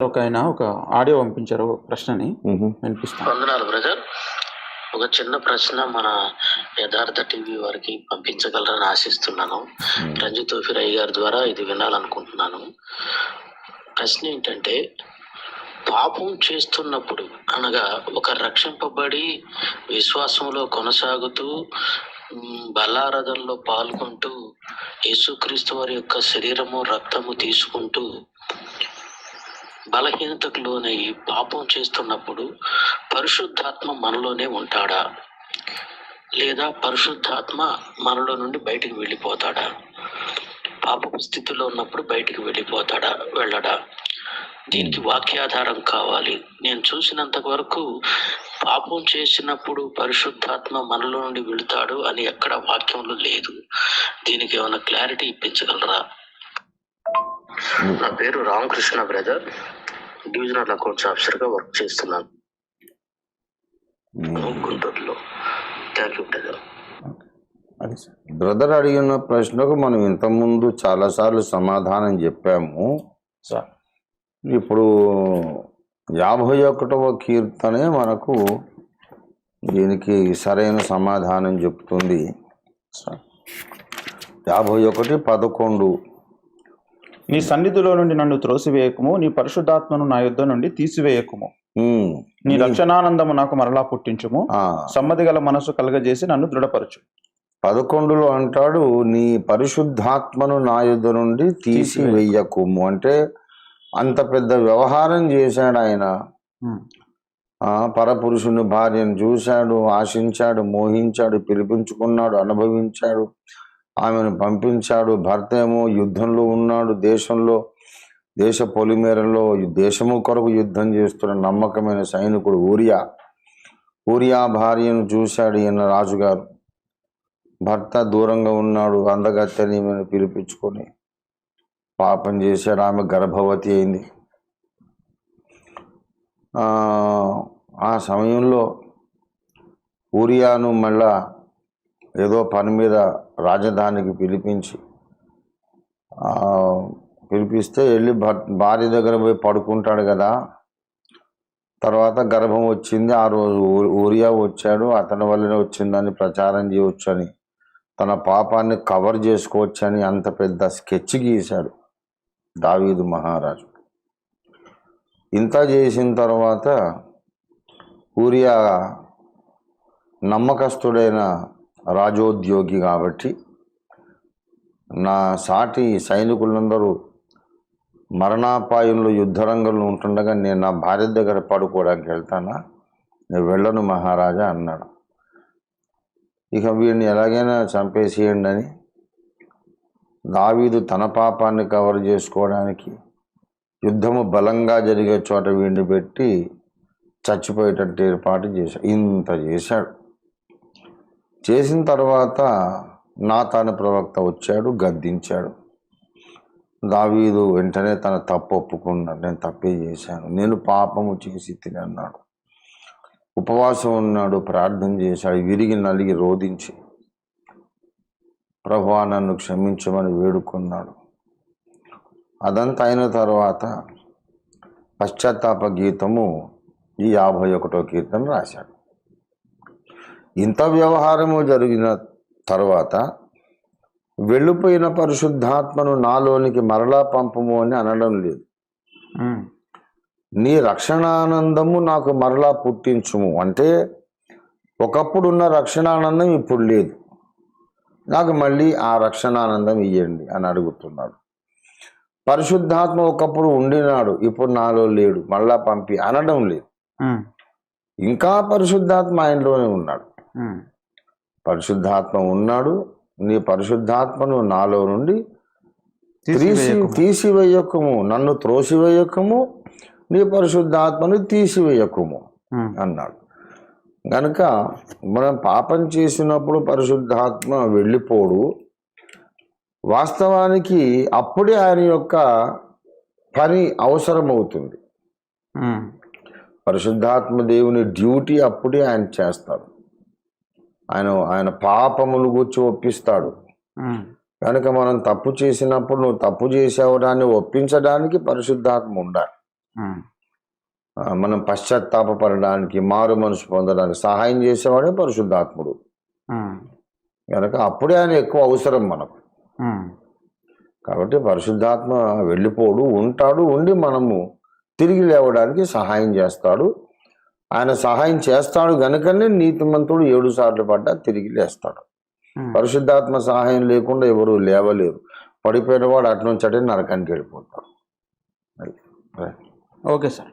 ఒక ఆడియో పంపించారు ప్రశ్నని వినిపిస్తాను. వందనాలు బ్రదర్. ఒక చిన్న ప్రశ్న మన యథార్థ టీవీ వారికి పంపించగలరని ఆశిస్తున్నాను. రంజిత్ తోఫిరయ్య గారి ద్వారా ఇది వినాలనుకుంటున్నాను. ప్రశ్న ఏంటంటే, పాపం చేస్తున్నప్పుడు అనగా ఒక రక్షింపబడి విశ్వాసంలో కొనసాగుతూ బలారాధనలో పాల్గొంటూ యేసుక్రీస్తు వారి యొక్క శరీరము రక్తము తీసుకుంటూ బలహీనతకు లోనయ్యి పాపం చేస్తున్నప్పుడు పరిశుద్ధాత్మ మనలోనే ఉంటాడా, లేదా పరిశుద్ధాత్మ మనలో నుండి బయటికి వెళ్ళిపోతాడా? పాపపు స్థితిలో ఉన్నప్పుడు బయటికి వెళ్ళడా? దీనికి వాక్యాధారం కావాలి. నేను చూసినంత వరకు పాపం చేసినప్పుడు పరిశుద్ధాత్మ మనలో నుండి వెళుతాడు అని ఎక్కడ వాక్యంలో లేదు. దీనికి ఏమైనా క్లారిటీ ఇప్పించగలరా? నా పేరు Ramakrishna brother. Divisional accounts officer గా వర్క్ చేస్తున్నాను గుంటూరులో. Thank you brother. బ్రదర్ అడిగిన ప్రశ్నకు మనం ఇంతకుముందు చాలాసార్లు సమాధానం చెప్పాము. ఇప్పుడు 51వ కీర్తనే మనకు దీనికి సరైన సమాధానం చెప్తుంది. 51:11 నీ సన్నిధిలో నుండి నన్ను త్రోసివేయకుము, నీ పరిశుద్ధాత్మను నా యుద్ధ నుండి తీసివేయకుము. నీ రక్షణానందము నాకు మరలా పుట్టించుము, సమ్మతి గల మనసు కలగజేసి నన్ను దృఢపరచు. 11లో అంటాడు, నీ పరిశుద్ధాత్మను నా యుద్ధ నుండి తీసివేయకుము. అంటే అంత పెద్ద వ్యవహారం చేశాడు ఆయన. పరపురుషుని భార్యను చూశాడు, ఆశించాడు, మోహించాడు, పిలిపించుకున్నాడు, అనుభవించాడు, ఆమెను పంపించాడు. భర్త ఏమో యుద్ధంలో ఉన్నాడు, దేశ పొలిమేరలో దేశము కొరకు యుద్ధం చేస్తున్న నమ్మకమైన సైనికుడు ఊరియా భార్యను చూశాడు ఈయన రాజుగారు. భర్త దూరంగా ఉన్నాడు, అందగత్తెని ఈమెను పిలిపించుకొని పాపం చేశాడు. ఆమె గర్భవతి అయింది. ఆ సమయంలో ఊరియాను మళ్ళా ఏదో పని మీద రాజధానికి పిలిపిస్తే వెళ్ళి భార్య దగ్గర పోయి పడుకుంటాడు కదా. తర్వాత గర్భం వచ్చింది. ఆ రోజు ఊరియా వచ్చాడు, అతని వల్లనే వచ్చిందని ప్రచారం చేయవచ్చని, తన పాపాన్ని కవర్ చేసుకోవచ్చని అంత పెద్ద స్కెచ్ గీశాడు దావీదు మహారాజు. ఇంత చేసిన తర్వాత ఊరియా నమ్మకస్తుడైన రాజోద్యోగి కాబట్టి, నా సాటి సైనికులందరూ మరణాపాయంలో యుద్ధరంగంలో ఉంటుండగా నేను నా భార్య దగ్గర పడుకోవడానికి వెళ్తానా? నేను వెళ్ళను మహారాజా అన్నాడు. ఇక వీడిని ఎలాగైనా చంపేసేయండి అని దావీదు తన పాపాన్ని కవర్ చేసుకోవడానికి యుద్ధము బలంగా జరిగే చోట వీడిని పెట్టి చచ్చిపోయేటట్టు ఏర్పాటు చేశాడు. ఇంత చేశాడు. చేసిన తర్వాత నాతాను ప్రవక్త వచ్చాడు, గద్దించాడు. దావీదు వెంటనే తన తప్పు ఒప్పుకున్నాడు. నేను తప్పే చేశాను, నేను పాపము చేసి తిని అన్నాడు. ఉపవాసం ఉన్నాడు, ప్రార్థన చేశాడు, విరిగి నలిగి రోధించి ప్రభువా నన్ను క్షమించమని వేడుకున్నాడు. అదంతా అయిన తర్వాత పశ్చాత్తాప గీతము ఈ 51వ కీర్తన రాశాడు. ఇంత వ్యవహారము జరిగిన తర్వాత వెళ్ళిపోయిన పరిశుద్ధాత్మను నాలోనికి మరలా పంపము అని అనడం లేదు. నీ రక్షణానందము నాకు మరలా పుట్టించుము అంటే, ఒకప్పుడున్న రక్షణానందం ఇప్పుడు లేదు, నాకు మళ్ళీ ఆ రక్షణానందం ఇయ్యండి అని అడుగుతున్నాడు. పరిశుద్ధాత్మ ఒకప్పుడు ఉండినాడు, ఇప్పుడు నాలో లేడు, మళ్ళా పంపి అనడం లేదు. ఇంకా పరిశుద్ధాత్మ ఆయనలోనే ఉన్నాడు. పరిశుద్ధాత్మ ఉన్నాడు. నీ పరిశుద్ధాత్మను నాలో నుండి తీసివేయకము, నన్ను త్రోసివేయకము, నీ పరిశుద్ధాత్మను తీసివేయకము అన్నాడు. కనుక మనం పాపం చేసినప్పుడు పరిశుద్ధాత్మ వెళ్ళిపోడు. వాస్తవానికి అప్పుడే ఆయన యొక్క పని అవసరమవుతుంది. పరిశుద్ధాత్మ దేవుని డ్యూటీ అప్పుడే ఆయన చేస్తాడు. ఆయన పాపములు గురించి ఒప్పిస్తాడు. కనుక మనం తప్పు చేసినప్పుడు నువ్వు తప్పు చేసావు దాన్ని ఒప్పించడానికి పరిశుద్ధాత్మ ఉండాలి. ఉమ్, మనం పశ్చాత్తాపడడానికి, మారు మనసు పొందడానికి సహాయం చేసేవాడే పరిశుద్ధాత్ముడు ఉమ్, కనుక అప్పుడే ఆయన ఎక్కువ అవసరం మనకు. ఉమ్, కాబట్టి పరిశుద్ధాత్మ వెళ్ళిపోడు, ఉంటాడు, ఉండి మనము తిరిగి లేవడానికి సహాయం చేస్తాడు. ఆయన సహాయం చేస్తాడు గనుకనే నీతిమంతుడు 7 సార్లు పడ్డా తిరిగి లేస్తాడు. ఉమ్. పరిశుద్ధాత్మ సహాయం లేకుండా ఎవరు లేవలేరు. పడిపోయిన వాడు అటు నుంచి అటే నరకానికి వెళ్ళిపోతాడు. Okay sir.